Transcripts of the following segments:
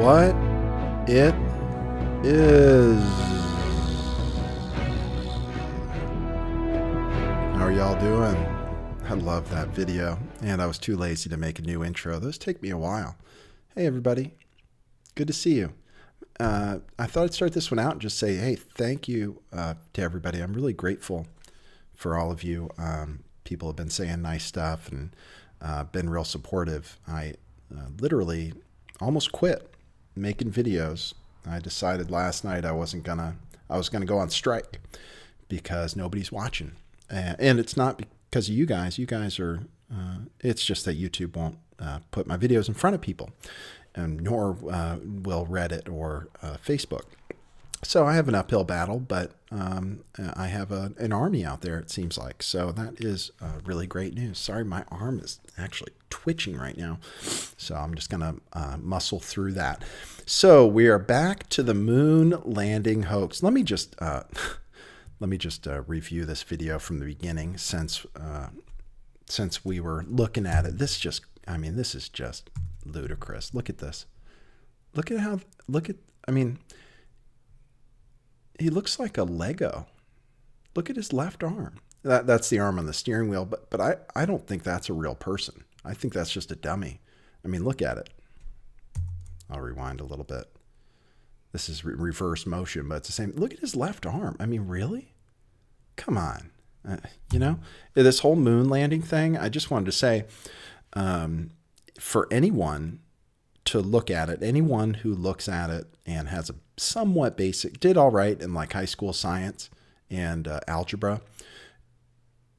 what it is. How are y'all doing? I love that video, and I was too lazy to make a new intro. Those take me a while. Hey everybody, good to see you. I thought I'd start this one out and just say, hey, thank you to everybody. I'm really grateful for all of you. People have been saying nice stuff and been real supportive. I literally almost quit making videos. I decided last night I was gonna go on strike because nobody's watching, and it's not because of you guys. You guys are. It's just that YouTube won't put my videos in front of people, and nor will Reddit or Facebook. So I have an uphill battle, but I have an army out there, it seems like. So that is really great news. Sorry, my arm is actually twitching right now. So I'm just going to muscle through that. So we are back to the moon landing hoax. Let me just review this video from the beginning since we were looking at it. This is just ludicrous. Look at this. He looks like a Lego. Look at his left arm. That's the arm on the steering wheel, but I don't think that's a real person. I think that's just a dummy. I mean, look at it. I'll rewind a little bit. This is reverse motion, but it's the same. Look at his left arm. I mean, really? Come on. This whole moon landing thing, I just wanted to say, for anyone to look at it, anyone who looks at it and has a somewhat basic, did all right in like high school science and algebra,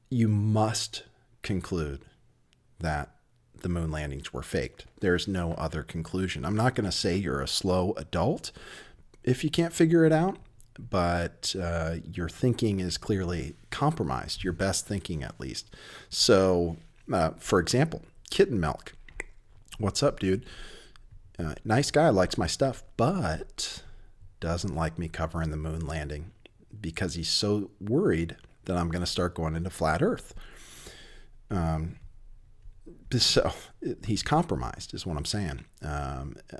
you must conclude that the moon landings were faked. There's no other conclusion. I'm not going to say you're a slow adult if you can't figure it out, but your thinking is clearly compromised, your best thinking at least. So, for example, Kitten Milk. What's up, dude? Nice guy, likes my stuff, but doesn't like me covering the moon landing because he's so worried that I'm going to start going into flat Earth. So he's compromised is what I'm saying.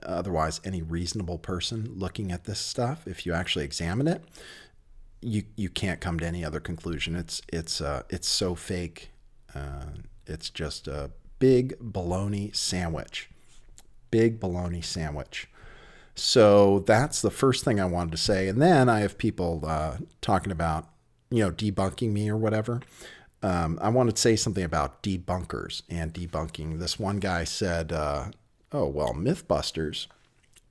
Otherwise, any reasonable person looking at this stuff, if you actually examine it, you can't come to any other conclusion. It's so fake. It's just a big bologna sandwich. Big bologna sandwich. So that's the first thing I wanted to say. And then I have people talking about, debunking me or whatever. I wanted to say something about debunkers and debunking. This one guy said, Mythbusters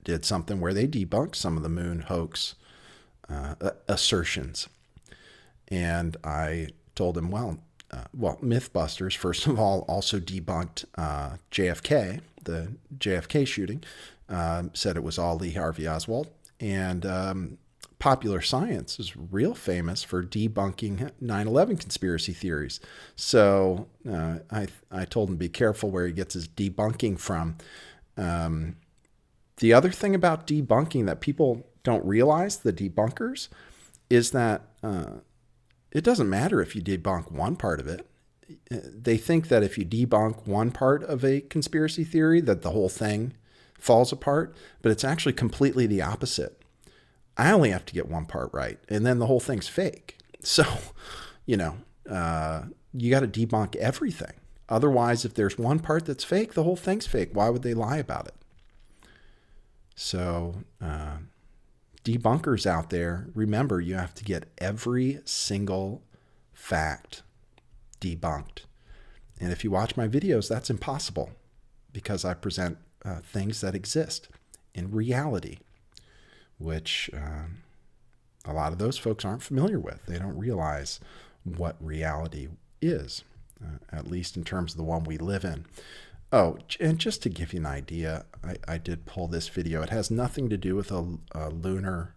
did something where they debunked some of the moon hoax assertions. And I told him, Mythbusters, first of all, also debunked JFK, the JFK shooting, said it was all Lee Harvey Oswald. And Popular Science is real famous for debunking 9/11 conspiracy theories. So I told him to be careful where he gets his debunking from. The other thing about debunking that people don't realize, the debunkers, is that it doesn't matter if you debunk one part of it. They think that if you debunk one part of a conspiracy theory, that the whole thing falls apart, but it's actually completely the opposite. I only have to get one part right, and then the whole thing's fake. So, you got to debunk everything. Otherwise, if there's one part that's fake, the whole thing's fake. Why would they lie about it? So, debunkers out there, remember, you have to get every single fact debunked. And if you watch my videos, that's impossible because I present things that exist in reality, which a lot of those folks aren't familiar with. They don't realize what reality is, at least in terms of the one we live in. Oh, and just to give you an idea, I did pull this video. It has nothing to do with a lunar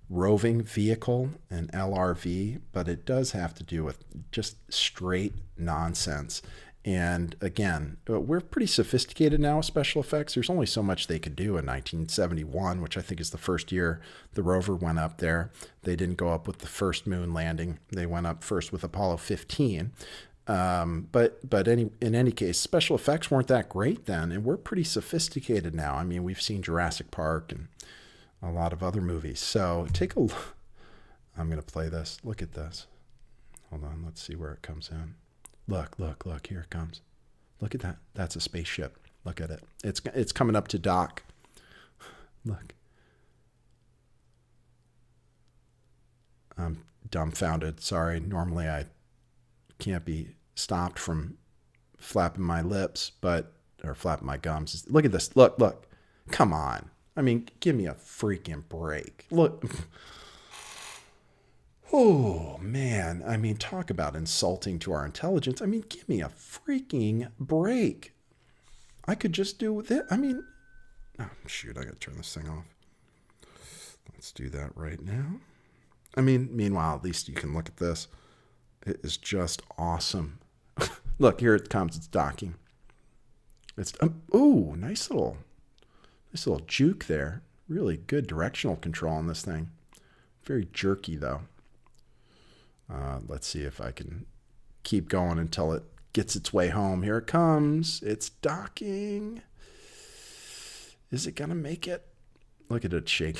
roving vehicle, an LRV, but it does have to do with just straight nonsense. And again, we're pretty sophisticated now with special effects. There's only so much they could do in 1971, which I think is the first year the rover went up there. They didn't go up with the first moon landing. They went up first with Apollo 15. But in any case, special effects weren't that great then, and we're pretty sophisticated now. I mean, we've seen Jurassic Park and a lot of other movies. So take a look. I'm going to play this. Look at this. Hold on. Let's see where it comes in. Look. Here it comes. Look at that. That's a spaceship. Look at it. It's coming up to dock. Look. I'm dumbfounded. Sorry. Normally I can't be stopped from flapping my lips, or flapping my gums. Look at this. Look. Come on. I mean, give me a freaking break. Look. Oh, man. I mean, talk about insulting to our intelligence. I mean, give me a freaking break. I could just do this. I mean, oh, shoot, I got to turn this thing off. Let's do that right now. I mean, meanwhile, at least you can look at this. It is just awesome. Look, here it comes. It's docking. It's, ooh, nice little juke there. Really good directional control on this thing. Very jerky, though. Let's see if I can keep going until it gets its way home. Here it comes. It's docking. Is it going to make it? Look at it shake.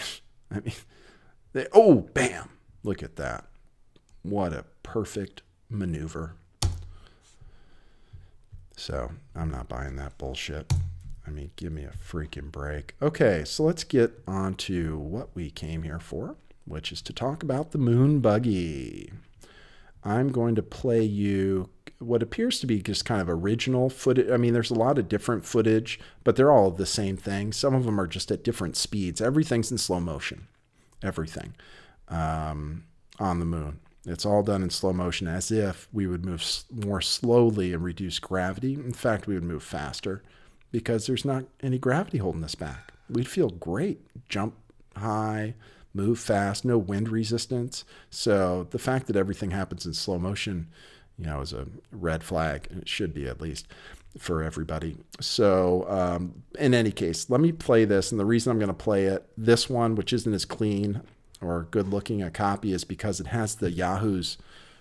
I mean, oh, bam. Look at that. What a perfect maneuver. So I'm not buying that bullshit. I mean, give me a freaking break. Okay, so let's get on to what we came here for, which is to talk about the moon buggy. I'm going to play you what appears to be just kind of original footage. I mean, there's a lot of different footage, but they're all the same thing. Some of them are just at different speeds. Everything's in slow motion. Everything on the moon. It's all done in slow motion as if we would move more slowly and reduce gravity. In fact, we would move faster because there's not any gravity holding us back. We'd feel great. Jump high, move fast, no wind resistance. So the fact that everything happens in slow motion, is a red flag. It should be, at least for everybody. So in any case, let me play this. And the reason I'm going to play it, this one, which isn't as clean or good looking a copy, is because it has the yahoos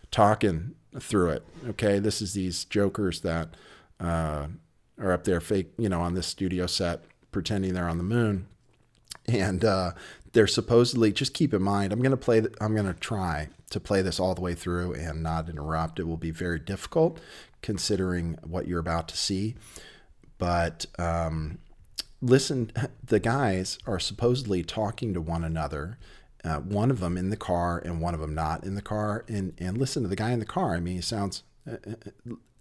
talking through it. Okay. This is these jokers that are up there fake, on this studio set, pretending they're on the moon. And they're supposedly, just keep in mind, I'm going to try to play this all the way through and not interrupt. It will be very difficult considering what you're about to see. But listen, the guys are supposedly talking to one another, one of them in the car and one of them not in the car. And listen to the guy in the car. I mean, he sounds...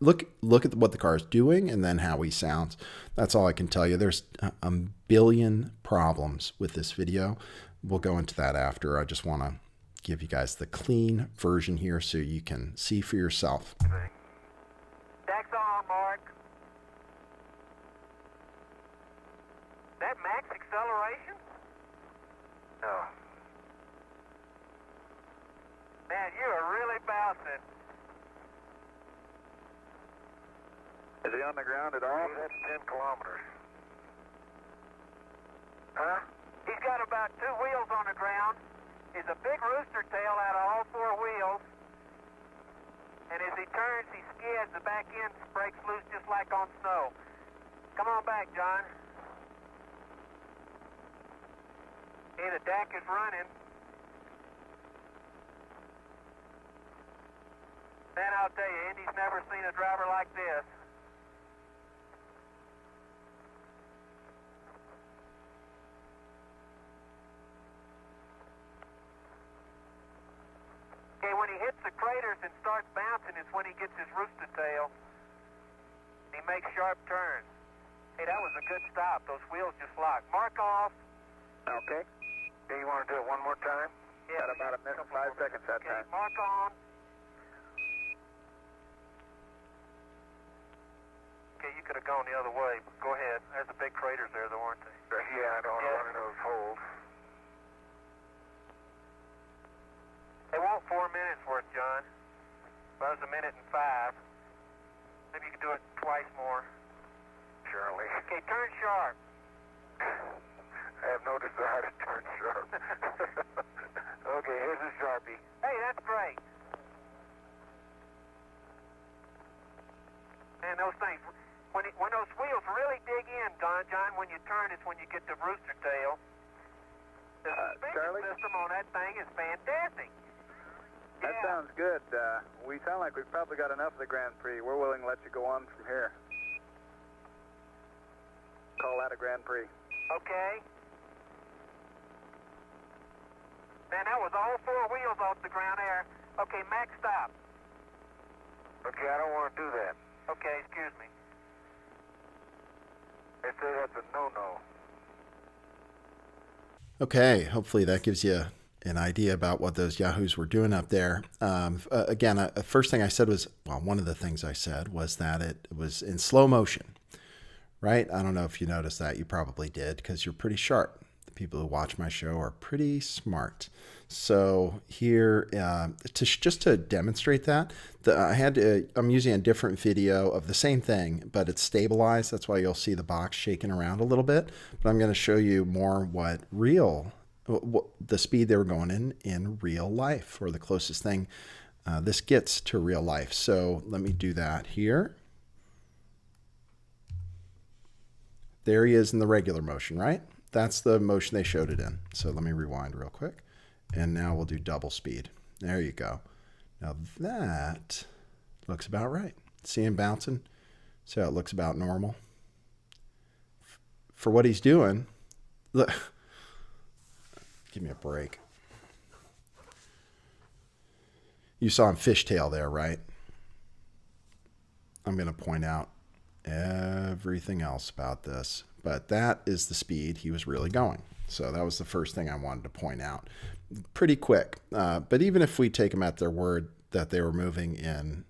Look at what the car is doing and then how he sounds. That's all I can tell you. There's a billion problems with this video. We'll go into that after. I just want to give you guys the clean version here so you can see for yourself. Tax on, Mark. That max acceleration? No. Man, you are really bouncing. Is he on the ground at all? That's 10 kilometers. Huh? He's got about 2 wheels on the ground. He's a big rooster tail out of all 4 wheels. And as he turns, he skids. The back end breaks loose just like on snow. Come on back, John. Hey, the deck is running. Man, I'll tell you, Indy's never seen a driver like this. Okay, when he hits the craters and starts bouncing is when he gets his rooster tail. He makes sharp turns. Hey, that was a good stop. Those wheels just locked. Mark off. Okay. Okay, you want to do it one more time? Yeah. Got about a minute, 5 seconds that time. Mark on. Okay, you could have gone the other way, but go ahead. There's the big craters there, though, aren't they? Yeah, I don't want to run into those holes. They want 4 minutes worth, John. That was 1 minute and 5. Maybe you could do it twice more. Surely. Okay, turn sharp. I have no desire to turn sharp. Okay, here's a Sharpie. Hey, that's great. is when you get the rooster tail. The suspension Charlie? system on that thing is fantastic. That sounds good. We sound like we've probably got enough of the Grand Prix. We're willing to let you go on from here. Call that a Grand Prix. Okay. Man, that was all four wheels off the ground there. Okay, max stop. Okay, I don't want to do that. Okay, excuse me. They say that's a no-no. Okay, hopefully that gives you an idea about what those yahoos were doing up there. Again, first thing I said was, well, one of the things I said was that it was in slow motion, right? I don't know if you noticed that. You probably did because you're pretty sharp. The people who watch my show are pretty smart. So here, just to demonstrate that, I'm using a different video of the same thing, but it's stabilized. That's why you'll see the box shaking around a little bit. But I'm going to show you more what the speed they were going in real life, or the closest thing this gets to real life. So let me do that here. There he is in the regular motion, right? That's the motion they showed it in. So let me rewind real quick. And now we'll do double speed. There you go. Now that looks about right. See him bouncing? See how it looks about normal? For what he's doing, look. Give me a break. You saw him fishtail there, right? I'm going to point out everything else about this, but that is the speed he was really going. So that was the first thing I wanted to point out. Pretty quick. But even if we take them at their word that they were moving in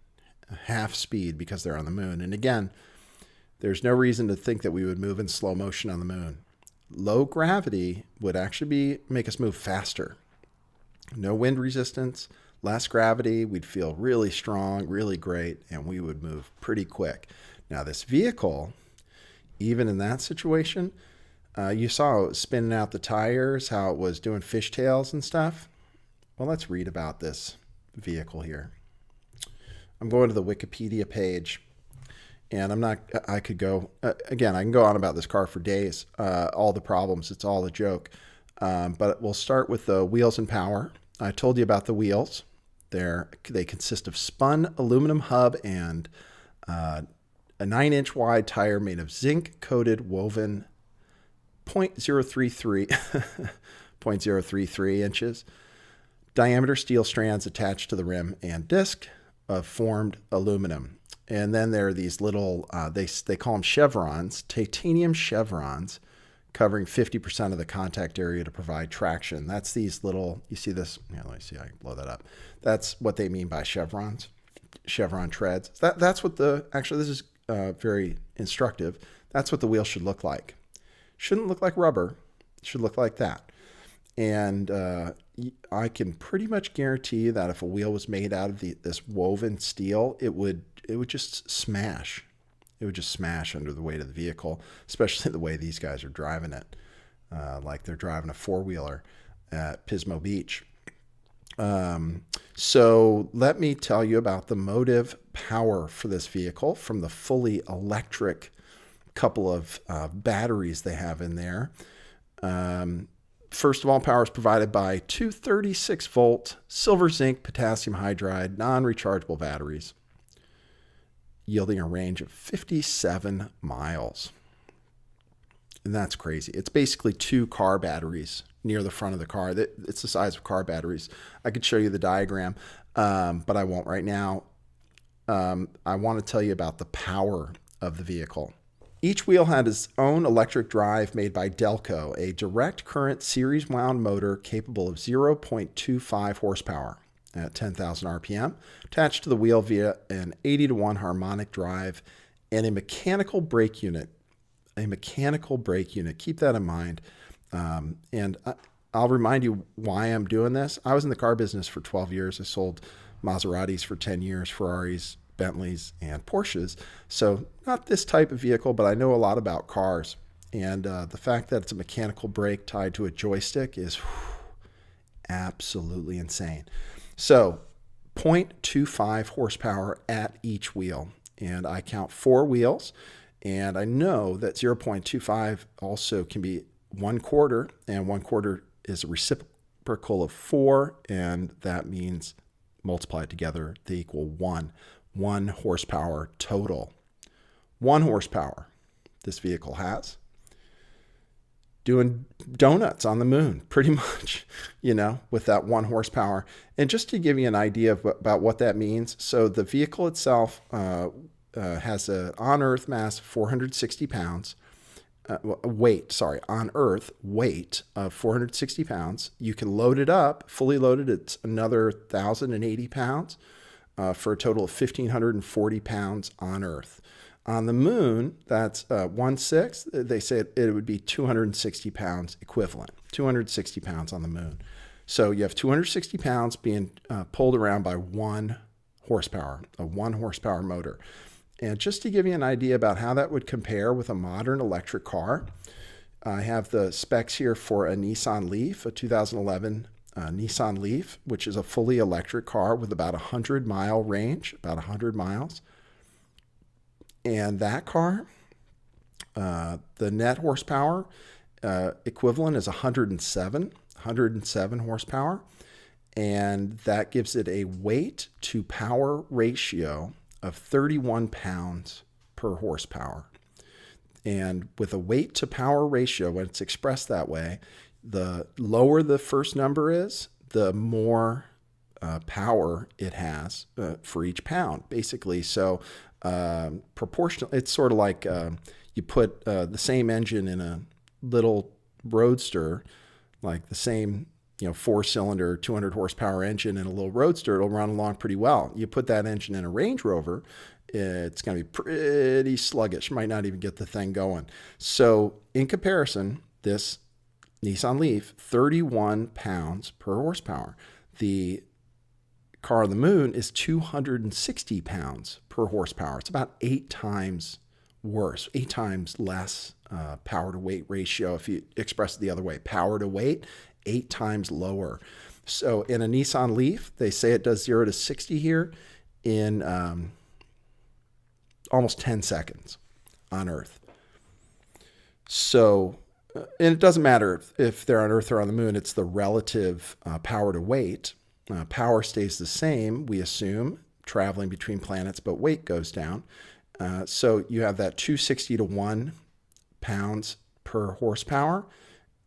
half speed because they're on the moon, and again, there's no reason to think that we would move in slow motion on the moon. Low gravity would actually make us move faster. No wind resistance, less gravity. We'd feel really strong, really great, and we would move pretty quick. Now this vehicle, even in that situation, you saw it was spinning out the tires, how it was doing fishtails and stuff. Well, let's read about this vehicle here. I'm going to the Wikipedia page. And I could go, again, I can go on about this car for days, all the problems, it's all a joke. But we'll start with the wheels and power. I told you about the wheels. They consist of spun aluminum hub and a 9-inch wide tire made of zinc-coated woven 0.033 inches diameter steel strands attached to the rim and disc of formed aluminum. And then there are these little, they call them chevrons, titanium chevrons, covering 50% of the contact area to provide traction. That's these little, you see this? Yeah, let me see, I can blow that up. That's what they mean by chevrons, chevron treads. That's what actually this is very instructive. That's what the wheel should look like. Shouldn't look like rubber, it should look like that. And I can pretty much guarantee you that if a wheel was made out of this woven steel, it would just smash. It would just smash under the weight of the vehicle, especially the way these guys are driving it, like they're driving a four-wheeler at Pismo Beach. So let me tell you about the motive power for this vehicle from the fully electric couple of batteries they have in there. First of all, power is provided by 236-volt silver zinc potassium hydride non-rechargeable batteries, yielding a range of 57 miles. And that's crazy. It's basically 2 car batteries near the front of the car. It's the size of car batteries. I could show you the diagram, but I won't right now. I want to tell you about the power of the vehicle. Each wheel had its own electric drive made by Delco, a direct current series wound motor capable of 0.25 horsepower at 10,000 RPM, attached to the wheel via an 80-to-1 harmonic drive and a mechanical brake unit. Keep that in mind. And I'll remind you why I'm doing this. I was in the car business for 12 years. I sold Maseratis for 10 years, Ferraris, Bentleys, and Porsches. So not this type of vehicle, but I know a lot about cars. And the fact that it's a mechanical brake tied to a joystick is absolutely insane. So 0.25 horsepower at each wheel. And I count 4 wheels. And I know that 0.25 also can be 1/4, and 1/4 is a reciprocal of 4, and that means multiplied together, they equal 1. 1 horsepower total. 1 horsepower this vehicle has. Doing donuts on the moon, pretty much, with that 1 horsepower. And just to give you an idea about what that means, so the vehicle itself has an on-Earth mass of 460 pounds. On Earth, weight of 460 pounds. You can load it up, fully loaded, it's another 1,080 pounds for a total of 1,540 pounds on Earth. On the moon, that's 1/6. They say it would be 260 pounds equivalent, 260 pounds on the moon. So you have 260 pounds being pulled around by 1 horsepower, a 1 horsepower motor. And just to give you an idea about how that would compare with a modern electric car, I have the specs here for a Nissan Leaf, a 2011 Nissan Leaf, which is a fully electric car with about 100-mile range, about 100 miles. And that car, the net horsepower equivalent is 107 horsepower. And that gives it a weight to power ratio of 31 pounds per horsepower. And with a weight to power ratio, when it's expressed that way, the lower the first number is, the more power it has for each pound, basically. So proportional, it's sort of like you put the same engine in a little roadster, like the same 4-cylinder, 200 horsepower engine in a little roadster, it'll run along pretty well. You put that engine in a Range Rover, it's going to be pretty sluggish, might not even get the thing going. So in comparison, this Nissan Leaf, 31 pounds per horsepower. The car on the moon is 260 pounds per horsepower. It's about 8 times worse, 8 times less power to weight ratio. If you express it the other way, power to weight, 8 times lower. So in a Nissan Leaf, they say it does 0 to 60 here in almost 10 seconds on Earth. So, and it doesn't matter if they're on Earth or on the moon, it's the relative power to weight. Power stays the same, we assume, traveling between planets, but weight goes down. So you have that 260 to 1 pounds per horsepower.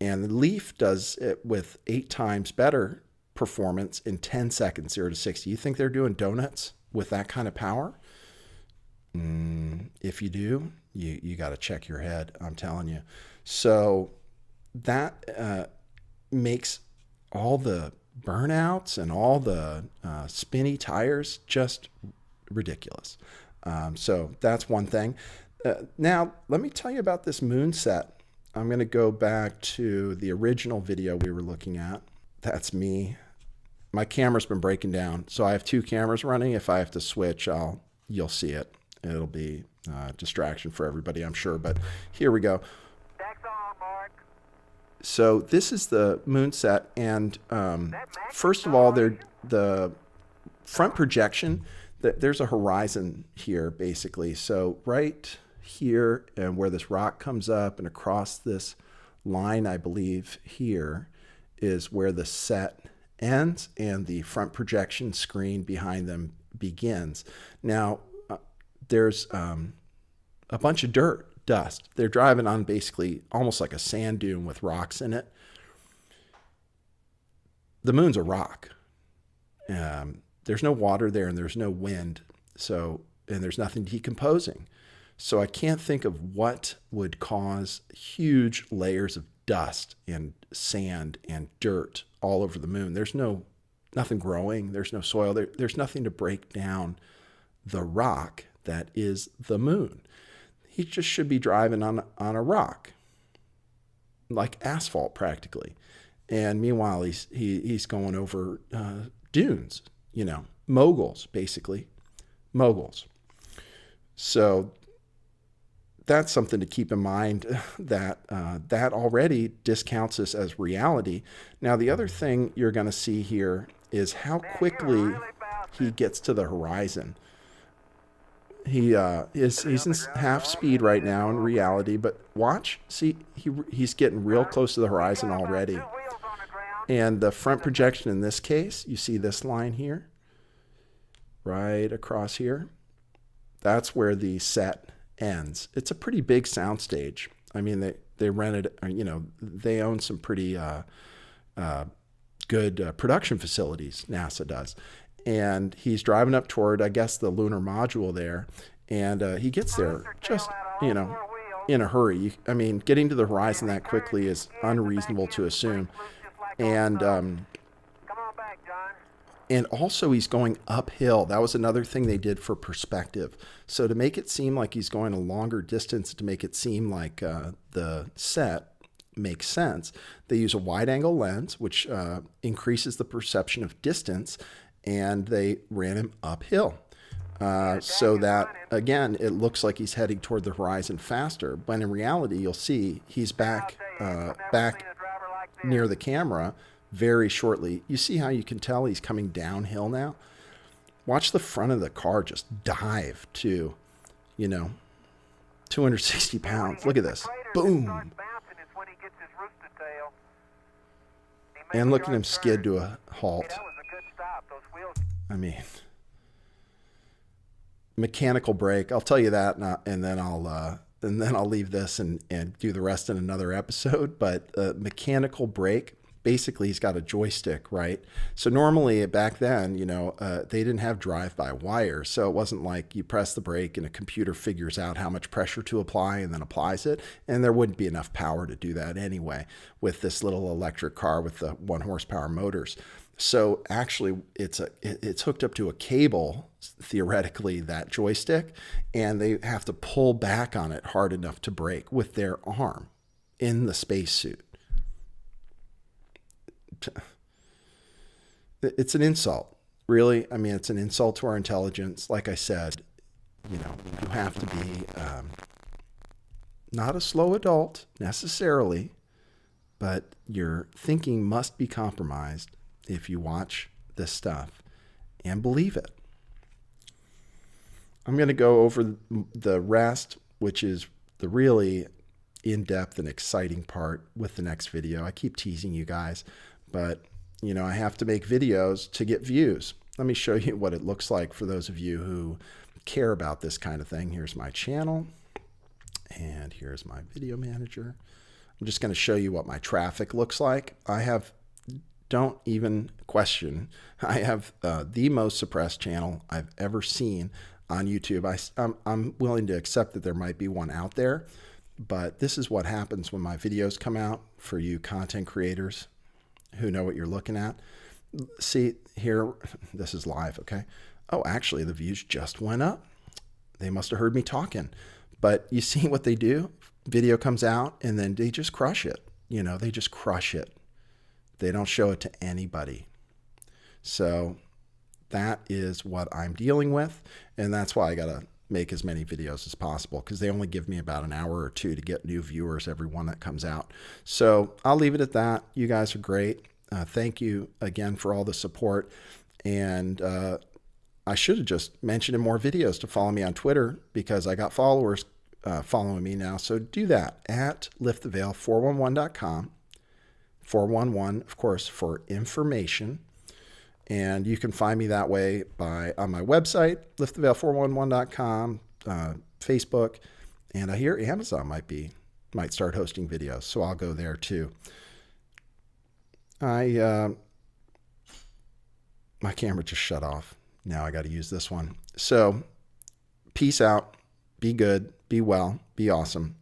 And the Leaf does it with 8 times better performance in 10 seconds, 0 to 60. You think they're doing donuts with that kind of power? If you do, you got to check your head, I'm telling you. So that makes all the burnouts and all the spinny tires just ridiculous. So that's one thing. Now, let me tell you about this moon set. I'm going to go back to the original video we were looking at. That's me. My camera's been breaking down, so I have 2 cameras running. If I have to switch, you'll see it. It'll be a distraction for everybody, I'm sure. But here we go. Tax on, Mark. So this is the moon set, and first of all, the front projection. There's a horizon here, basically. So right here, and where this rock comes up and across this line, I believe here is where the set ends and the front projection screen behind them begins. Now there's a bunch of dust. They're driving on basically almost like a sand dune with rocks in it. The moon's a rock. There's no water there and there's no wind. And there's nothing decomposing. So I can't think of what would cause huge layers of dust and sand and dirt all over the moon. There's nothing growing. There's no soil. There's nothing to break down the rock that is the moon. He just should be driving on a rock, like asphalt practically. And meanwhile, he's going over dunes, moguls, basically. Moguls. So that's something to keep in mind, that that already discounts us as reality. Now, the other thing you're going to see here is how quickly he gets to the horizon. He's in half speed right now in reality, but watch, see, he's getting real close to the horizon already. And the front projection in this case, you see this line here, right across here. That's where the set ends. It's a pretty big soundstage. I mean, they rented, you know, they own some pretty good production facilities, NASA does. And he's driving up toward, I guess, the lunar module there. And he gets there just, you know, in a hurry. I mean, getting to the horizon that quickly is unreasonable to assume. And also he's going uphill. That was another thing they did for perspective. So to make it seem like he's going a longer distance, to make it seem like the set makes sense, they use a wide angle lens, which increases the perception of distance, and they ran him uphill. So that, again, it looks like he's heading toward the horizon faster, but in reality, you'll see he's back near the camera very shortly. You see how you can tell he's coming downhill now? Watch the front of the car just dive to, you know, 260 pounds. Look at this. Boom. And look at him skid to a halt. I mean, mechanical brake. I'll tell you that, and then I'll leave this and do the rest in another episode. But mechanical brake, basically, he's got a joystick, right? So normally back then, you know, they didn't have drive-by-wire, so it wasn't like you press the brake and a computer figures out how much pressure to apply and then applies it. And there wouldn't be enough power to do that anyway with this little electric car with the 1 horsepower motors. So actually, it's hooked up to a cable, theoretically, that joystick, and they have to pull back on it hard enough to brake with their arm in the spacesuit. It's an insult, really. I mean, it's an insult to our intelligence. Like I said, you know, you have to be not a slow adult necessarily, but your thinking must be compromised if you watch this stuff and believe it. I'm going to go over the rest, which is the really in-depth and exciting part with the next video. I keep teasing you guys, but you know, I have to make videos to get views. Let me show you what it looks like for those of you who care about this kind of thing. Here's my channel, and here's my video manager. I'm just going to show you what my traffic looks like. Don't even question, I have the most suppressed channel I've ever seen on YouTube. I'm willing to accept that there might be one out there, but this is what happens when my videos come out for you content creators who know what you're looking at. See here, this is live, okay? Oh, actually, the views just went up. They must have heard me talking. But you see what they do? Video comes out, and then they just crush it. You know, they just crush it. They don't show it to anybody. So that is what I'm dealing with, and that's why I got to make as many videos as possible, because they only give me about an hour or two to get new viewers every one that comes out. So I'll leave it at that. You guys are great. Thank you again for all the support. And I should have just mentioned in more videos to follow me on Twitter, because I got followers following me now. So do that at lifttheveil411.com. 411, of course, for information. And you can find me that way on my website, lifttheveil411.com, Facebook, and I hear Amazon might start hosting videos, so I'll go there too. My camera just shut off. Now I got to use this one. So peace out, be good, be well, be awesome,